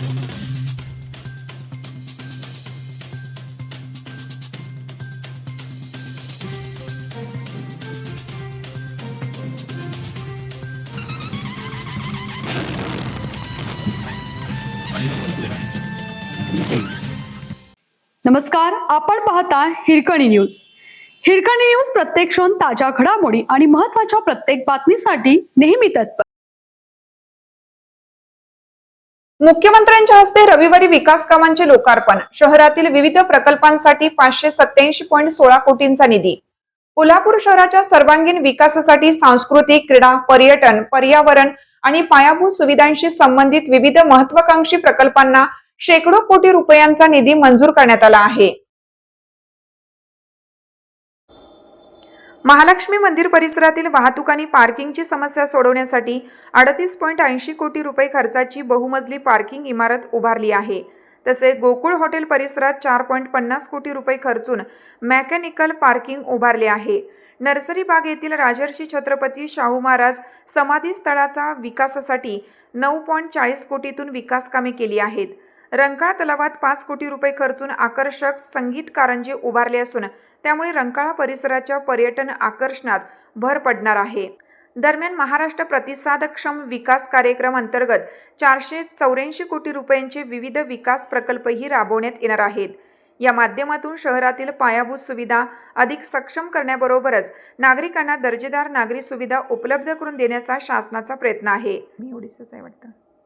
नमस्कार, आपण पाहता हिरकणी न्यूज. हिरकणी न्यूज प्रत्येक क्षण ताज्या घडामोडी आणि महत्त्वाच्या प्रत्येक बातमीसाठी नेहमी तत्पर. मुख्यमंत्र्यांच्या हस्ते रविवारी विकास कामांचे लोकार्पण. शहरातील विविध प्रकल्पांसाठी 587.16 कोटींचा निधी. कोल्हापूर शहराच्या सर्वांगीण विकासासाठी सांस्कृतिक, क्रीडा, पर्यटन, पर्यावरण आणि पायाभूत सुविधांशी संबंधित विविध महत्त्वाकांक्षी प्रकल्पांना शेकडो कोटी रुपयांचा निधी मंजूर करण्यात आला आहे. महालक्ष्मी मंदिर परिसरातील वाहतूक आणि पार्किंगची समस्या सोडवण्यासाठी 38.80 कोटी रुपये खर्चाची बहुमजली पार्किंग इमारत उभारली आहे. तसेच गोकुळ हॉटेल परिसरात 4.50 कोटी रुपये खर्चून मेकॅनिकल पार्किंग उभारले आहे. नर्सरी बाग येथील राजर्षी छत्रपती शाहू महाराज समाधी स्थळाचा विकासासाठी 9.40 कोटीतून विकास कामे केली आहेत. रंकाळा तलावात 5 कोटी रुपये खर्चून आकर्षक संगीत कारंजे उभारले असून त्यामुळे रंकाळा परिसराच्या पर्यटन आकर्षणात भर पडणार आहे. दरम्यान महाराष्ट्र प्रतिसादक्षम विकास कार्यक्रम अंतर्गत 484 कोटी रुपयांचे विविध विकास प्रकल्पही राबवण्यात येणार आहेत. या माध्यमातून शहरातील पायाभूत सुविधा अधिक सक्षम करण्याबरोबरच नागरिकांना दर्जेदार नागरी सुविधा उपलब्ध करून देण्याचा शासनाचा प्रयत्न आहे. मी एवढीच आहे वाटतं.